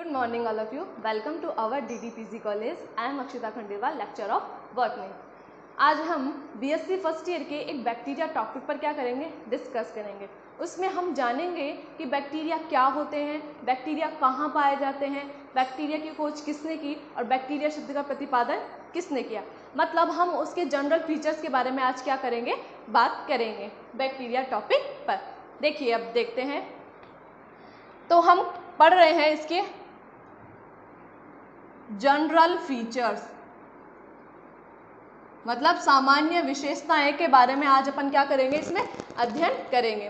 Good morning all of you. Welcome to our DDPG college. I am Akshita Khandelwal, lecturer of botany. आज हम BSc first year के एक bacteria topic पर क्या करेंगे, discuss करेंगे। उसमें हम जानेंगे कि बैक्टीरिया क्या होते हैं, बैक्टीरिया कहाँ पाए जाते हैं, बैक्टीरिया की खोज किसने की और बैक्टीरिया शब्द का प्रतिपादन किसने किया। मतलब हम उसके जनरल फीचर्स के बारे में आज क्या करेंगे, बात करेंगे बैक्टीरिया टॉपिक पर। देखिए अब देखते हैं, तो हम पढ़ रहे हैं इसके जनरल फीचर्स, मतलब सामान्य विशेषताएं के बारे में आज अपन क्या करेंगे, इसमें अध्ययन करेंगे।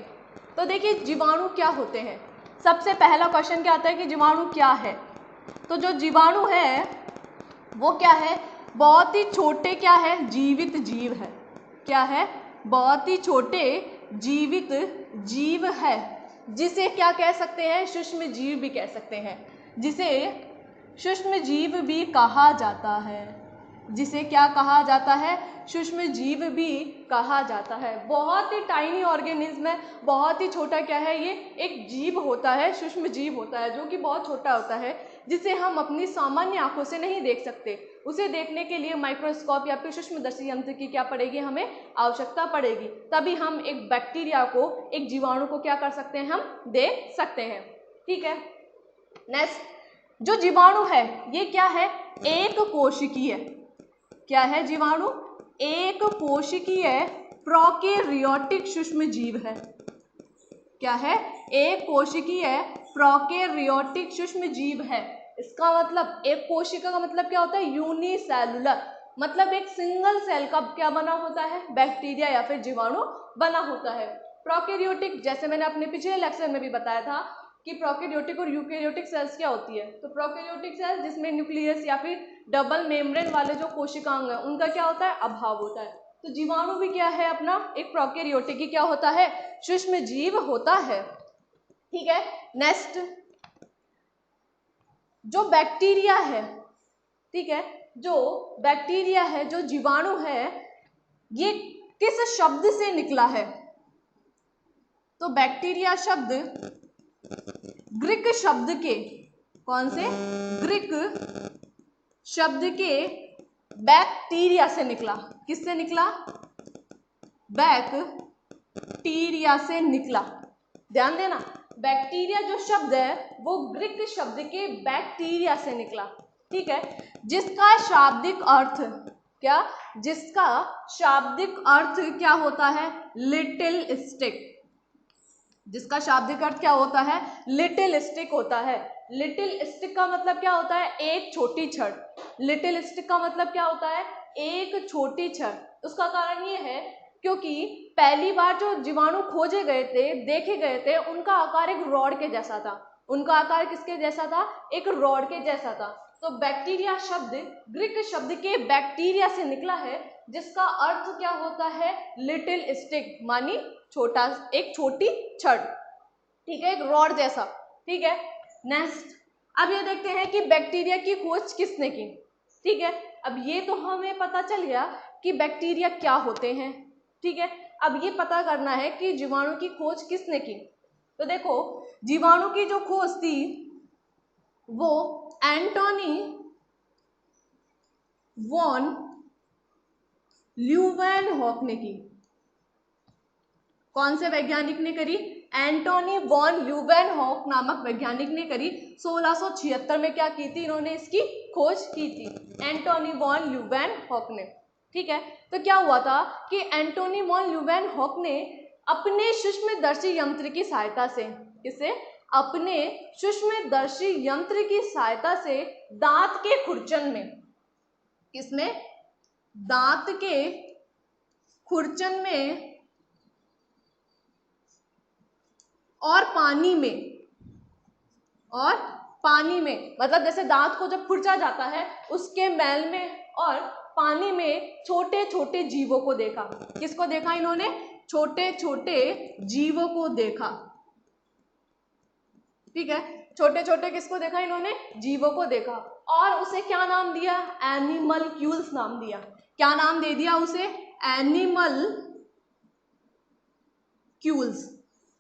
तो देखिए जीवाणु क्या होते हैं। सबसे पहला क्वेश्चन क्या आता है कि जीवाणु क्या है। तो जो जीवाणु है वो क्या है, बहुत ही छोटे क्या है, जीवित जीव है। क्या है, बहुत ही छोटे जीवित जीव है, जिसे क्या कह सकते हैं, सूक्ष्म जीव भी कह सकते हैं, जिसे सूक्ष्म जीव भी कहा जाता है। जिसे क्या कहा जाता है, सूक्ष्म जीव भी कहा जाता है। बहुत ही टाइनी ऑर्गेनिज्म है, बहुत ही छोटा क्या है, ये एक जीव होता है, सूक्ष्म जीव होता है, जो कि बहुत छोटा होता है, जिसे हम अपनी सामान्य आंखों से नहीं देख सकते। उसे देखने के लिए माइक्रोस्कोप या फिर सूक्ष्मदर्शी यंत्र की क्या पड़ेगी, हमें आवश्यकता पड़ेगी। तभी हम एक बैक्टीरिया को, एक जीवाणु को क्या कर सकते हैं, हम देख सकते हैं। ठीक है। नेक्स्ट, जो जीवाणु है ये क्या है, एक कोशिकीय। क्या है जीवाणु, एक कोशिकीय प्रोकैरियोटिक सूक्ष्म जीव है। क्या है, एक कोशिकीय प्रोकैरियोटिक सूक्ष्म जीव है। इसका मतलब एक कोशिका का मतलब क्या होता है, यूनिसेलुलर, मतलब एक सिंगल सेल का क्या बना होता है, बैक्टीरिया या फिर जीवाणु बना होता है। प्रोकैरियोटिक, जैसे मैंने अपने पिछले लेक्चर में भी बताया था कि प्रोकैरियोटिक और यूकैरियोटिक सेल्स क्या होती है। तो प्रोकैरियोटिक सेल्स जिसमें न्यूक्लियस या फिर डबल मेम्ब्रेन वाले जो कोशिकांग है उनका क्या होता है, अभाव होता है। तो जीवाणु भी क्या है, अपना एक प्रोकैरियोटिक ही क्या होता है, सूक्ष्म जीव होता है। ठीक है। नेक्स्ट, जो बैक्टीरिया है, ठीक है, जो बैक्टीरिया है, जो जीवाणु है, ये किस शब्द से निकला है। तो बैक्टीरिया शब्द ग्रीक शब्द के, कौन से, ग्रीक शब्द के बैक्टीरिया से निकला। किससे निकला, बैक्टीरिया से निकला। ध्यान देना, बैक्टीरिया जो शब्द है वो ग्रीक शब्द के बैक्टीरिया से निकला। ठीक है। जिसका शाब्दिक अर्थ क्या, जिसका शाब्दिक अर्थ क्या होता है, लिटिल स्टिक। जिसका शाब्दिक अर्थ क्या होता है, लिटिल स्टिक होता है। लिटिल स्टिक का मतलब क्या होता है, एक छोटी छड़। लिटिल स्टिक का मतलब क्या होता है, एक छोटी छड़। उसका कारण ये है क्योंकि पहली बार जो जीवाणु खोजे गए थे, देखे गए थे, उनका आकार एक रॉड के जैसा था। उनका आकार किसके जैसा था, एक रॉड के जैसा था। तो बैक्टीरिया शब्द ग्रीक शब्द के बैक्टीरिया से निकला है, जिसका अर्थ क्या होता है, लिटिल स्टिक, मानी छोटा, एक छोटी छड़। ठीक है, एक रॉड जैसा। ठीक है। नेक्स्ट, अब ये देखते हैं कि बैक्टीरिया की खोज किसने की। ठीक है, अब ये तो हमें पता चल गया कि बैक्टीरिया क्या होते हैं। ठीक है, अब ये पता करना है कि जीवाणु की खोज किसने की। तो देखो, जीवाणु की जो खोज थी वो एंटोनी वॉन ल्यूवेनहॉक ने की। कौन से वैज्ञानिक ने करी, एंटोनी वॉन ल्यूवेनहॉक नामक वैज्ञानिक ने करी। 1676 में क्या की थी, इन्होंने इसकी खोज की थी, एंटोनी वॉन ल्यूवेनहॉक ने। ठीक है। तो क्या हुआ था कि एंटोनी वॉन ल्यूवेनहॉक ने अपने सूक्ष्मदर्शी यंत्र की सहायता से, किसे, अपने सूक्ष्मदर्शी यंत्र की सहायता से दांत के खुरचन में, किसमें, दांत के खुरचन में और पानी में, और पानी में, मतलब जैसे दांत को जब खुरचा जाता है उसके मैल में और पानी में छोटे छोटे जीवों को देखा। किसको देखा इन्होंने, छोटे छोटे जीवों को देखा। ठीक है, छोटे छोटे किसको देखा इन्होंने, जीवों को देखा। और उसे क्या नाम दिया, एनिमलक्यूल्स नाम दिया। क्या नाम दे दिया उसे, एनिमलक्यूल्स।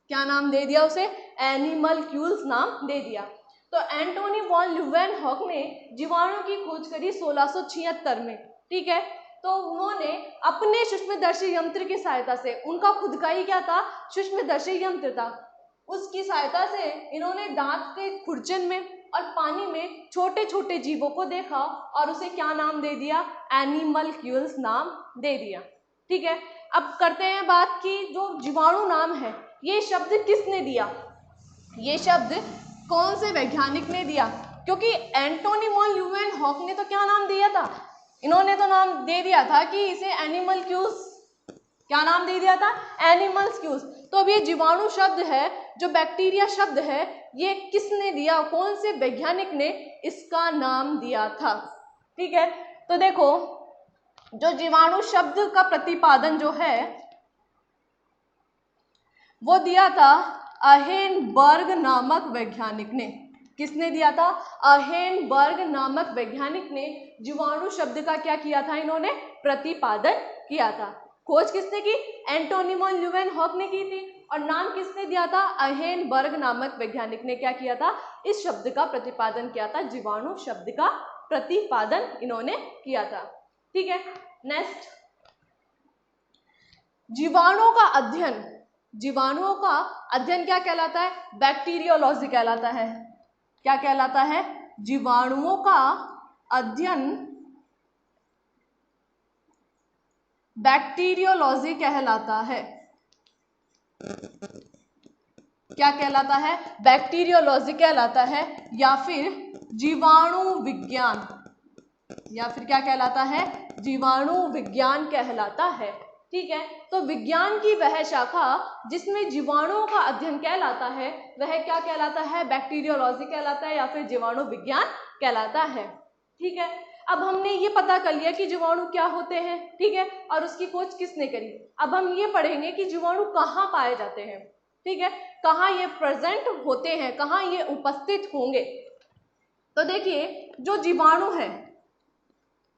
क्या नाम दे दिया उसे, एनिमलक्यूल्स नाम दे दिया। तो एंटोनी वॉन ल्यूवेनहॉक ने जीवाणु की खोज करी 1676 में, ठीक है। तो उन्होंने अपने सूक्ष्मदर्शी यंत्र की सहायता से, उनका खुद का ही क्या था, सूक्ष्मदर्शी यंत्र था, उसकी सहायता से इन्होंने दांत के खुरचन में और पानी में छोटे छोटे जीवों को देखा और उसे क्या नाम दे दिया, एनिमल्क्यूल्स नाम दे दिया, ठीक है। अब करते हैं बात की जो जीवाणु नाम है, ये शब्द किसने दिया, ये शब्द कौन से वैज्ञानिक ने दिया, क्योंकि एंटोनी वॉन ल्यूवेनहॉक ने तो क्या नाम दिया था, इन्होंने तो नाम दे दिया था कि इसे एनिमल्क्यूल्स, क्या नाम दे दिया था, एनिमल्क्यूल्स। तो अब ये जीवाणु शब्द है, जो बैक्टीरिया शब्द है, ये किसने दिया, कौन से वैज्ञानिक ने इसका नाम दिया था, ठीक है। तो देखो जो जीवाणु शब्द का प्रतिपादन जो है वो दिया था अहेनबर्ग नामक वैज्ञानिक ने, किसने दिया था, अहेनबर्ग नामक वैज्ञानिक ने जीवाणु शब्द का क्या किया था, इन्होंने प्रतिपादन किया था। खोज किसने की, एंटोनी वॉन ल्यूवेनहॉक ने की थी, और नाम किसने दिया था, अहेनबर्ग नामक वैज्ञानिक ने क्या किया था, इस शब्द का प्रतिपादन किया था, जीवाणु शब्द का प्रतिपादन इन्होंने किया था, ठीक है। नेक्स्ट, जीवाणुओं का अध्ययन, जीवाणुओं का अध्ययन क्या कहलाता है, बैक्टीरियोलॉजी कहलाता है, क्या कहलाता है, जीवाणुओं का अध्ययन बैक्टीरियोलॉजी कहलाता है, क्या कहलाता है, बैक्टीरियोलॉजी कहलाता है, या फिर जीवाणु विज्ञान, या फिर क्या कहलाता है, जीवाणु विज्ञान कहलाता है, ठीक है। तो विज्ञान की वह शाखा जिसमें जीवाणुओं का अध्ययन कहलाता है वह क्या कहलाता है, बैक्टीरियोलॉजी कहलाता है या फिर जीवाणु विज्ञान कहलाता है, ठीक है। अब हमने ये पता कर लिया कि जीवाणु क्या होते हैं, ठीक है, और उसकी खोज किसने करी। अब हम ये पढ़ेंगे कि जीवाणु कहाँ पाए जाते हैं, ठीक है, कहाँ ये प्रेजेंट होते हैं, कहाँ ये उपस्थित होंगे। तो देखिए जो जीवाणु है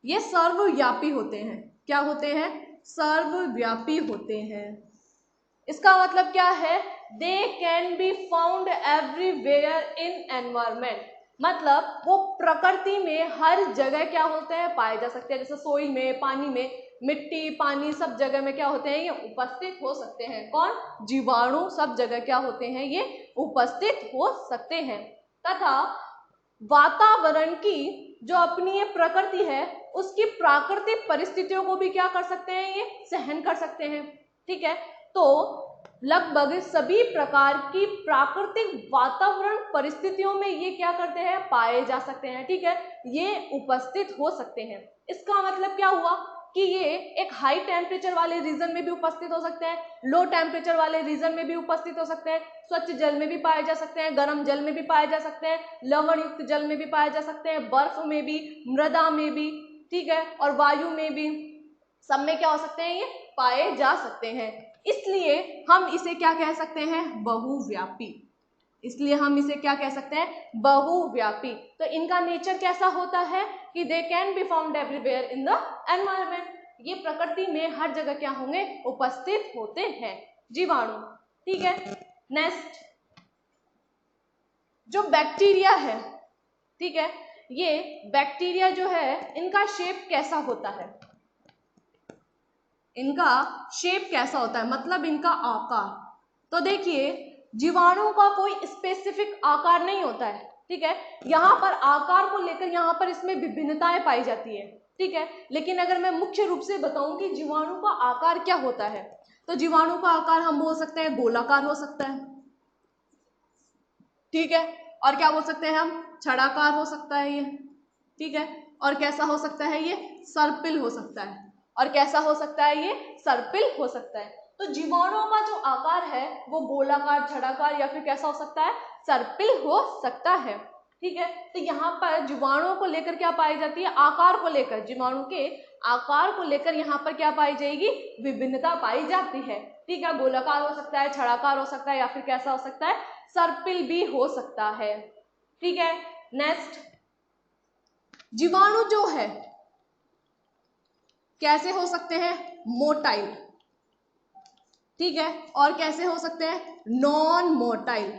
ये सर्वव्यापी होते हैं, क्या होते हैं, सर्वव्यापी होते हैं। इसका मतलब क्या है, they can be found everywhere in environment, मतलब वो प्रकृति में हर जगह क्या होते हैं, पाए जा सकते हैं, जैसे सोइल में, पानी में, मिट्टी, पानी, सब जगह में क्या होते हैं, ये उपस्थित हो सकते हैं। कौन, जीवाणु सब जगह क्या होते हैं, ये उपस्थित हो सकते हैं। तथा वातावरण की जो अपनी ये प्रकृति है उसकी प्राकृतिक परिस्थितियों को भी क्या कर सकते हैं, ये सहन कर सकते हैं, ठीक है। तो लगभग सभी प्रकार की प्राकृतिक वातावरण परिस्थितियों में ये क्या करते हैं, पाए जा सकते हैं, ठीक है, ये उपस्थित हो सकते हैं। इसका मतलब क्या हुआ कि ये एक हाई टेम्परेचर वाले रीजन में भी उपस्थित हो सकते हैं, लो टेम्परेचर वाले रीजन में भी उपस्थित हो सकते हैं, स्वच्छ जल में भी पाए जा सकते हैं, गर्म जल में भी पाए जा सकते हैं, लवण युक्त जल में भी पाए जा सकते हैं, बर्फ में भी, मृदा में भी, ठीक है, और वायु में भी, सब में क्या हो सकते हैं, ये पाए जा सकते हैं। इसलिए हम इसे क्या कह सकते हैं, बहुव्यापी, इसलिए हम इसे क्या कह सकते हैं, बहुव्यापी। तो इनका नेचर कैसा होता है कि they can be found everywhere in the environment, ये प्रकृति में हर जगह क्या होंगे, उपस्थित होते हैं जीवाणु, ठीक है। नेक्स्ट, जो बैक्टीरिया है, ठीक है, ये बैक्टीरिया जो है इनका शेप कैसा होता है, इनका शेप कैसा होता है, मतलब इनका आकार। तो देखिए जीवाणुओं का कोई स्पेसिफिक आकार नहीं होता है, ठीक है, यहाँ पर आकार को लेकर यहाँ पर इसमें विभिन्नताएं पाई जाती है, ठीक है। लेकिन अगर मैं मुख्य रूप से बताऊं कि जीवाणु का आकार क्या होता है, तो जीवाणु का आकार हम बोल सकते हैं गोलाकार हो सकता है, ठीक है, और क्या बोल सकते हैं हम, छड़ाकार हो सकता है ये, ठीक है, और कैसा हो सकता है ये, सर्पिल हो सकता है, और कैसा हो सकता है ये, सर्पिल हो सकता है। तो जीवाणुओं का जो आकार है वो गोलाकार, छड़ाकार या फिर कैसा हो सकता है, सर्पिल हो सकता है, ठीक है। तो यहाँ पर जीवाणुओं को लेकर क्या पाई जाती है, आकार को लेकर, जीवाणु के आकार को लेकर यहाँ पर क्या पाई जाएगी, विभिन्नता पाई जाती है, ठीक है। गोलाकार हो सकता है, छड़ाकार हो सकता है, या फिर कैसा हो सकता है, सर्पिल भी हो सकता है, ठीक है। नेक्स्ट, जीवाणु जो है कैसे हो सकते हैं, मोटाइल, ठीक है, और कैसे हो सकते हैं, नॉन मोटाइल,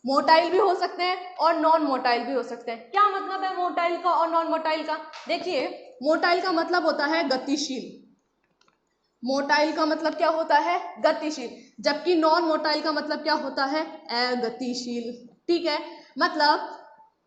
मोटाइल भी हो सकते हैं और नॉन मोटाइल भी हो सकते हैं। क्या मतलब है मोटाइल का और नॉन मोटाइल का? देखिए, मोटाइल का मतलब होता है गतिशील, मोटाइल का मतलब क्या होता है? गतिशील, जबकि नॉन मोटाइल का मतलब क्या होता है? अगतिशील। ठीक है, मतलब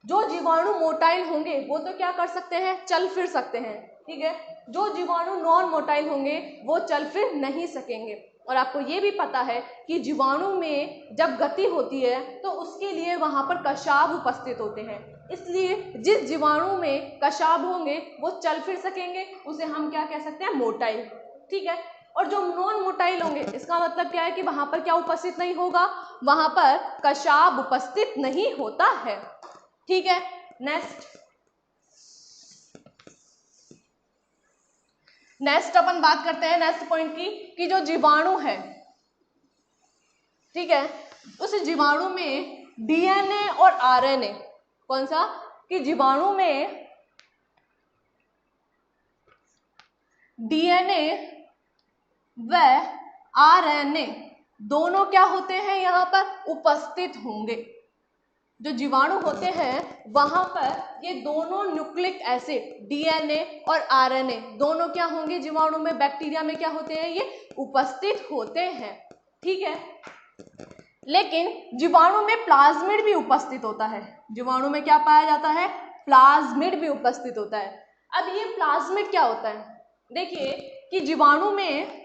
जो जीवाणु मोटाइल होंगे वो तो क्या कर सकते हैं? चल फिर सकते हैं। ठीक है, जो जीवाणु नॉन मोटाइल होंगे वो चल फिर नहीं सकेंगे। और आपको ये भी पता है कि जीवाणु में जब गति होती है तो उसके लिए वहां पर कशाभ उपस्थित होते हैं, इसलिए जिस जीवाणु में कशाभ होंगे वो चल फिर सकेंगे, उसे हम क्या कह सकते हैं? मोटाइल। ठीक है, और जो नॉन मोटाइल होंगे इसका मतलब क्या है कि वहां पर क्या उपस्थित नहीं होगा? वहां पर कशाभ उपस्थित नहीं होता है। ठीक है, नेक्स्ट अपन बात करते हैं नेक्स्ट पॉइंट की, कि जो जीवाणु है, ठीक है, उस जीवाणु में डीएनए और आरएनए, कौन सा? कि जीवाणु में डीएनए व आरएनए दोनों क्या होते हैं? यहाँ पर उपस्थित होंगे। जो जीवाणु होते हैं वहां पर ये दोनों न्यूक्लिक एसिड डीएनए और आरएनए दोनों क्या होंगे? जीवाणु में, बैक्टीरिया में क्या होते हैं? ये उपस्थित होते हैं। ठीक है, लेकिन जीवाणु में प्लाज्मिड भी उपस्थित होता है। जीवाणु में क्या पाया जाता है? प्लाज्मिड भी उपस्थित होता है। अब ये प्लाज्मिड क्या होता है? देखिए कि जीवाणु में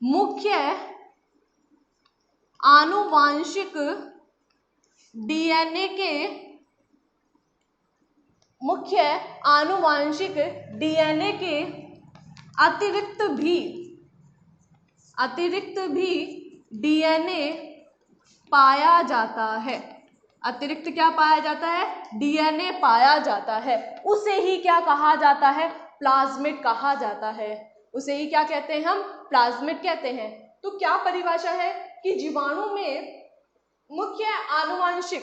मुख्य आनुवांशिक डीएनए के अतिरिक्त भी डीएनए पाया जाता है। अतिरिक्त क्या पाया जाता है? डीएनए पाया जाता है। उसे ही क्या कहा जाता है? प्लाज्मिड कहा जाता है। उसे ही क्या कहते हैं हम? प्लाज्मिड कहते हैं। तो क्या परिभाषा है कि जीवाणु में मुख्य आनुवांशिक,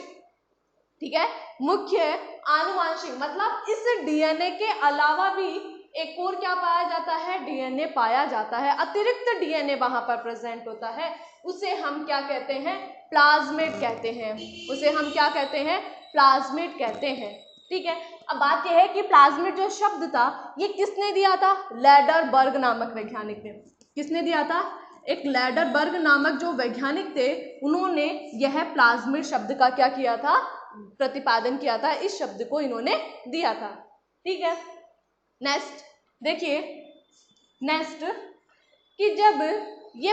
ठीक है, मुख्य आनुवांशिक मतलब इस डीएनए के अलावा भी एक और क्या पाया जाता है? डीएनए पाया जाता है, अतिरिक्त डीएनए वहां पर प्रेजेंट होता है, उसे हम क्या कहते हैं? प्लाज्मिड कहते हैं। उसे हम क्या कहते हैं? प्लाज्मिड कहते हैं। ठीक है, अब बात यह है कि प्लाज्मिड जो शब्द था ये किसने दिया था? लैडरबर्ग नामक वैज्ञानिक ने। किसने दिया था? एक लैडरबर्ग नामक जो वैज्ञानिक थे उन्होंने यह प्लाज्मिड शब्द का क्या किया था? प्रतिपादन किया था। इस शब्द को इन्होंने दिया था। ठीक है, नेक्स्ट देखिए, नेक्स्ट कि जब ये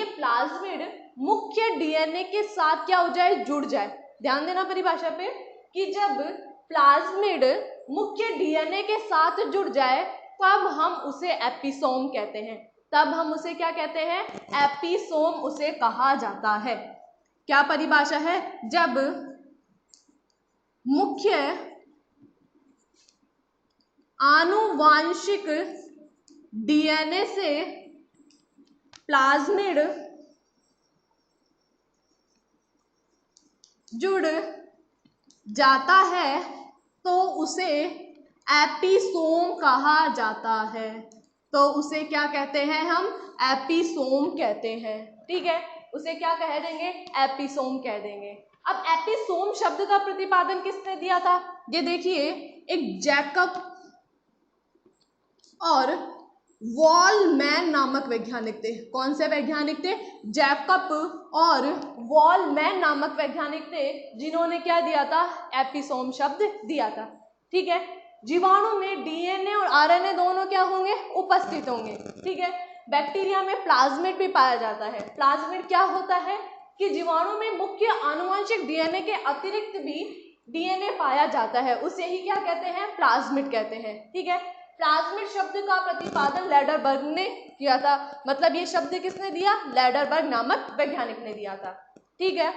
प्लाज्मिड मुख्य डीएनए के साथ क्या हो जाए? जुड़ जाए। ध्यान देना परिभाषा पे, कि जब प्लाज्मिड मुख्य डीएनए के साथ जुड़ जाए तब हम उसे एपिसोम कहते हैं। तब हम उसे क्या कहते हैं? एपिसोम उसे कहा जाता है। क्या परिभाषा है? जब मुख्य आनुवांशिक डीएनए से प्लाज्मिड जुड़ जाता है तो उसे एपिसोम कहा जाता है। तो उसे क्या कहते हैं हम? एपिसोम कहते हैं। ठीक है, उसे क्या कह देंगे? एपिसोम कह देंगे। अब एपिसोम शब्द का प्रतिपादन किसने दिया था? ये देखिए, एक जैकब और वॉलमैन नामक वैज्ञानिक थे। कौन से वैज्ञानिक थे? जैकब और वॉलमैन नामक वैज्ञानिक थे, जिन्होंने क्या दिया था? एपिसोम शब्द दिया था। ठीक है, जीवाणु में डीएनए और आरएनए दोनों क्या होंगे? उपस्थित होंगे। ठीक है, बैक्टीरिया में प्लाज्मिड भी पाया जाता है। प्लाज्मिड क्या होता है कि जीवाणु में मुख्य आनुवंशिक डीएनए के अतिरिक्त भी डीएनए पाया जाता है, उसे ही क्या कहते हैं? प्लाज्मिड कहते हैं। ठीक है, प्लाज्मिड शब्द का प्रतिपादन लैडरबर्ग ने किया था। मतलब ये शब्द किसने दिया? लैडरबर्ग नामक वैज्ञानिक ने दिया था। ठीक है,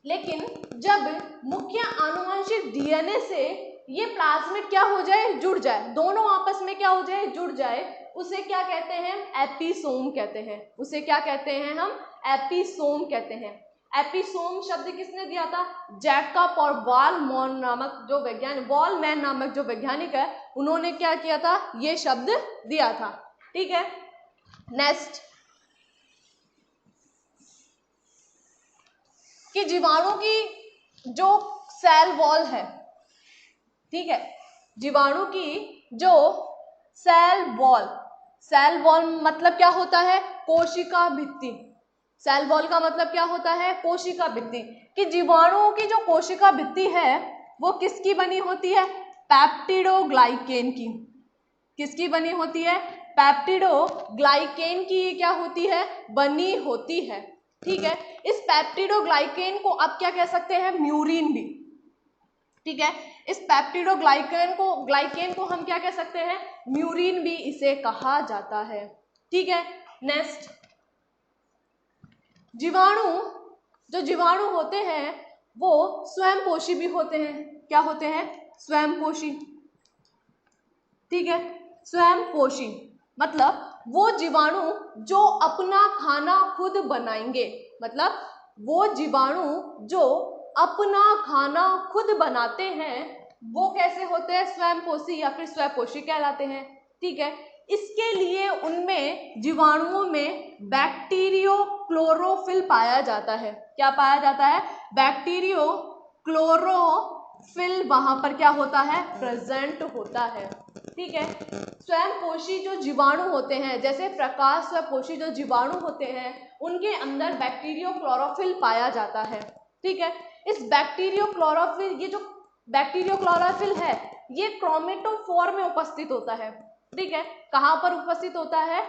लेकिन जब मुख्य आनुवंशिक डीएनए से ये प्लाज्मिड क्या हो जाए? जुड़ जाए, दोनों आपस में क्या हो जाए? जुड़ जाए, उसे क्या कहते हैं? एपिसोम कहते हैं। उसे क्या कहते हैं हम? एपिसोम कहते हैं। एपिसोम शब्द किसने दिया था? जैकब और वॉलमैन नामक जो वैज्ञानिक है, उन्होंने क्या किया था? ये शब्द दिया था। ठीक है। नेक्स्ट, कि जीवाणु की जो सेल वॉल है, ठीक है, जीवाणु की जो सेल वॉल मतलब क्या होता है? कोशिका भित्ति। सेल वॉल का मतलब क्या होता है? कोशिका भित्ति। कि जीवाणुओं की जो कोशिका भित्ति है वो किसकी बनी होती है? पेप्टिडोग्लाइकेन की। किसकी बनी होती है? पेप्टिडोग्लाइकेन की ये क्या होती है? बनी होती है, ठीक है। इस पेप्टिडोग्लाइकेन को आप क्या कह सकते हैं? म्यूरिन भी, ठीक है। इस पेप्टिडोग्लाइकेन को हम क्या कह सकते हैं? म्यूरिन भी इसे कहा जाता है, ठीक है। नेक्स्ट, जीवाणु होते हैं वो स्वयंपोषी भी होते हैं। क्या होते हैं? स्वयंपोषी, ठीक है। स्वयंपोषी मतलब वो जीवाणु जो अपना खाना खुद बनाएंगे, मतलब वो जीवाणु जो अपना खाना खुद बनाते हैं वो कैसे होते हैं? स्वयंपोषी या फिर स्वयंपोषी कहलाते हैं, ठीक है। इसके लिए उनमें जीवाणुओं में बैक्टीरियो क्लोरोफिल पाया जाता है। क्या पाया जाता है? बैक्टीरियो क्लोरोफिल वहां पर क्या होता है? प्रेजेंट होता है, ठीक है। स्वयंपोषी जो जीवाणु होते हैं, जैसे प्रकाश स्वयंपोषी जो जीवाणु होते हैं उनके अंदर बैक्टीरियो क्लोरोफिल पाया जाता है, ठीक है। इस बैक्टीरियो क्लोरोफिल, ये जो बैक्टीरियो क्लोरोफिल है ये क्रोमेटोफोर में उपस्थित होता है, ठीक है। कहाँ पर उपस्थित होता है?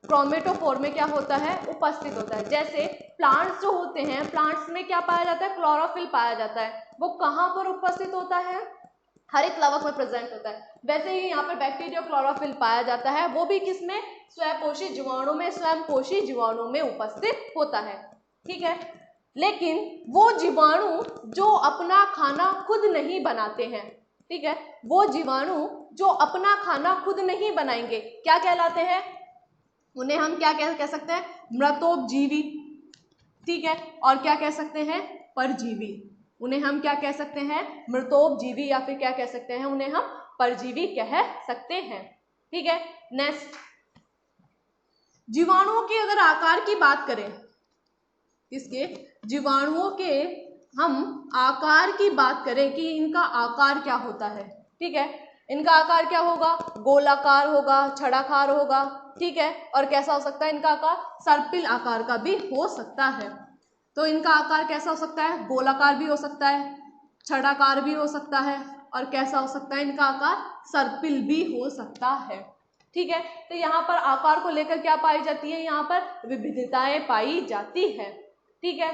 क्रोमेटोफोर में क्या होता है? उपस्थित होता है। जैसे प्लांट्स जो होते हैं, प्लांट्स में क्या पाया जाता है? क्लोरोफिल पाया जाता है। वो कहाँ पर उपस्थित होता है? हरित लवक में प्रेजेंट होता है। वैसे ही यहाँ पर बैक्टीरियो क्लोरोफिल पाया जाता है, वो भी किसमें? स्वयंपोषी जीवाणु में, स्वयंपोषी जीवाणु में उपस्थित होता है, ठीक है। लेकिन वो जीवाणु जो अपना खाना खुद नहीं बनाते हैं, ठीक है, वो जीवाणु जो अपना खाना खुद नहीं बनाएंगे क्या कहलाते हैं? उन्हें हम क्या कह सकते हैं? मृतोपजीवी, ठीक है। और क्या कह सकते हैं? परजीवी। उन्हें हम क्या कह सकते हैं? मृतोपजीवी या फिर क्या कह सकते हैं? उन्हें हम परजीवी कह सकते हैं, ठीक है। नेक्स्ट, जीवाणुओं के अगर आकार की बात करें, किसके? जीवाणुओं के हम आकार की बात करें कि इनका आकार क्या होता है, ठीक है। इनका आकार क्या होगा? गोलाकार होगा, छड़ाकार होगा, ठीक है। और कैसा हो सकता है इनका आकार? सर्पिल आकार का भी हो सकता है। तो इनका आकार कैसा हो सकता है? गोलाकार भी हो सकता है, छड़ाकार भी हो सकता है, और कैसा हो सकता है इनका आकार? सर्पिल भी हो सकता है, ठीक है। तो यहाँ पर आकार को लेकर क्या पाई जाती है? यहाँ पर विविधताएं पाई जाती है, ठीक है।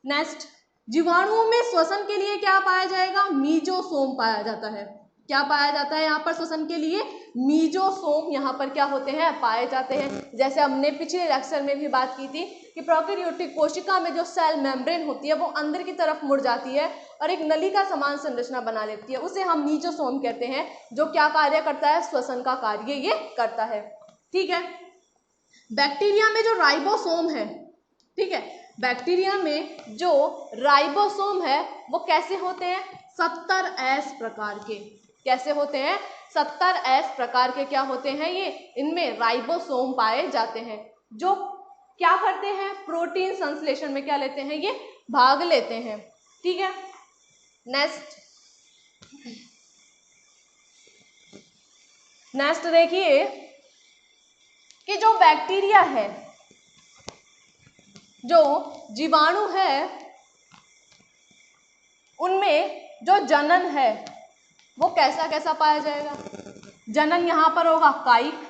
नेक्स्ट, जीवाणुओं में श्वसन के लिए क्या पाया जाएगा? मीजोसोम पाया जाता है। क्या पाया जाता है यहाँ पर श्वसन के लिए? मीजोसोम यहाँ पर क्या होते हैं? पाए जाते हैं। जैसे हमने पिछले लेक्चर में भी बात की थी कि प्रोकैरियोटिक कोशिका में जो सेल मेम्ब्रेन होती है वो अंदर की तरफ मुड़ जाती है और एक नली का समान संरचना बना लेती है, उसे हम मीजोसोम कहते हैं, जो क्या कार्य करता है? श्वसन का कार्य ये करता है, ठीक है। बैक्टीरिया में जो राइबोसोम है, ठीक है, बैक्टीरिया में जो राइबोसोम है वो कैसे होते हैं? 70S प्रकार के। कैसे होते हैं? 70S प्रकार के क्या होते हैं ये? इनमें राइबोसोम पाए जाते हैं, जो क्या करते हैं? प्रोटीन संश्लेषण में क्या लेते हैं? ये भाग लेते हैं, ठीक है। नेक्स्ट देखिए कि जो बैक्टीरिया है, जो जीवाणु है, उनमें जो जनन है वो कैसा कैसा पाया जाएगा? जनन यहाँ पर होगा कायिक।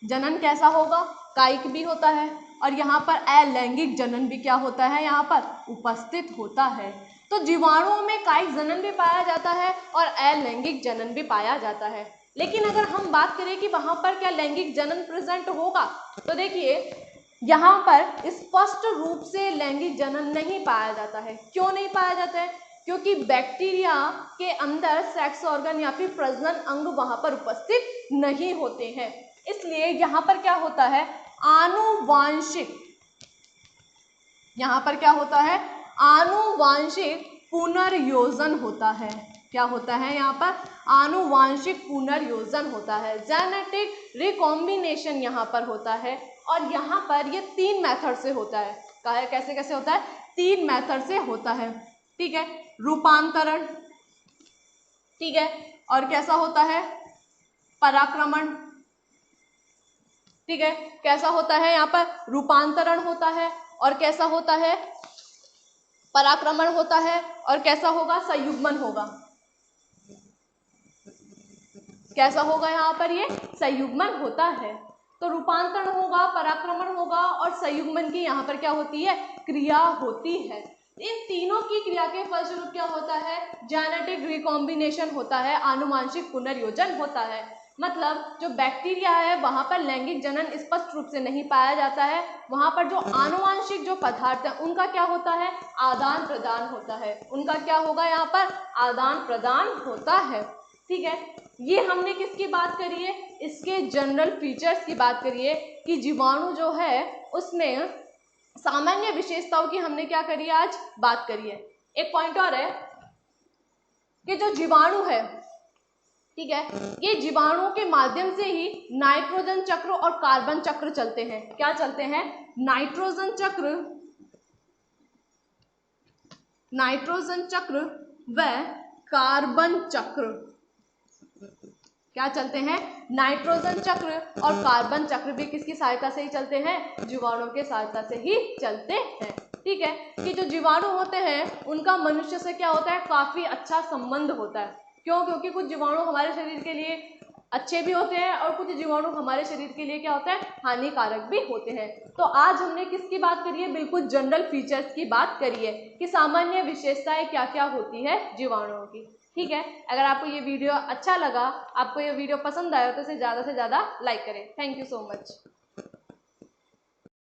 जनन कैसा होगा? कायिक भी होता है। और यहाँ पर अलैंगिक जनन भी क्या होता है? यहाँ पर उपस्थित होता है। तो जीवाणुओं में कायिक जनन भी पाया जाता है और अलैंगिक जनन भी पाया जाता है। लेकिन अगर हम बात करें कि वहाँ पर क्या लैंगिक जनन प्रेजेंट होगा, तो देखिए यहाँ पर स्पष्ट रूप से लैंगिक जनन नहीं पाया जाता है। क्यों नहीं पाया जाता है? क्योंकि बैक्टीरिया के अंदर सेक्स ऑर्गन या फिर प्रजनन अंग वहां पर उपस्थित नहीं होते हैं, इसलिए यहाँ पर क्या होता है? आनुवांशिक, यहाँ पर क्या होता है? आनुवांशिक पुनर्योजन होता है। क्या होता है यहाँ पर, आनुवांशिक पुनर्योजन होता है, जेनेटिक रिकॉम्बिनेशन यहाँ पर होता है। और यहाँ पर ये 3 मेथड से होता है। कैसे कैसे होता है, 3 मेथड से होता है, ठीक है। रूपांतरण, ठीक है, और कैसा होता है, पराक्रमण, ठीक है। कैसा होता है यहाँ पर, रूपांतरण होता है, और कैसा होता है, पराक्रमण होता है, और कैसा होगा, संयुग्मन होगा। कैसा होगा यहाँ पर, ये संयुग्मन होता है। तो रूपांतरण होगा, पराक्रमण होगा, और संयुग्मन की यहाँ पर क्या होती है, क्रिया होती है। इन तीनों की क्रिया के फलस्वरूप क्या होता है, जेनेटिक रिकॉम्बिनेशन होता है, आनुवांशिक पुनर्योजन होता है। मतलब जो बैक्टीरिया है वहां पर लैंगिक जनन स्पष्ट रूप से नहीं पाया जाता है, वहां पर जो आनुवांशिक जो पदार्थ है उनका क्या होता है, आदान प्रदान होता है। उनका क्या होगा, यहाँ पर आदान प्रदान होता है, ठीक है। ये हमने किसकी बात करी है, इसके जनरल फीचर्स की बात करी है कि जीवाणु जो है उसमें सामान्य विशेषताओं की हमने क्या करी है, आज बात करी है। एक पॉइंट और है कि जो जीवाणु है, ठीक है, ये जीवाणुओं के माध्यम से ही नाइट्रोजन चक्र और कार्बन चक्र चलते हैं। क्या चलते हैं, नाइट्रोजन चक्र व कार्बन चक्र। क्या चलते हैं, नाइट्रोजन चक्र और कार्बन चक्र भी किसकी सहायता से ही चलते हैं, जीवाणु के सहायता से ही चलते हैं, ठीक है। कि जो जीवाणु होते हैं उनका मनुष्य से क्या होता है, काफी अच्छा संबंध होता है। क्यों, क्योंकि कुछ जीवाणु हमारे शरीर के लिए अच्छे भी होते हैं और कुछ जीवाणु हमारे शरीर के लिए क्या होता है, हानिकारक भी होते हैं। तो आज हमने किसकी बात करी है, बिल्कुल जनरल फीचर्स की बात करी है कि सामान्य विशेषताएं क्या क्या होती है जीवाणुओं की, ठीक है। अगर आपको ये वीडियो अच्छा लगा, आपको ये वीडियो पसंद आया तो इसे ज़्यादा से ज़्यादा लाइक करें। Thank you so much.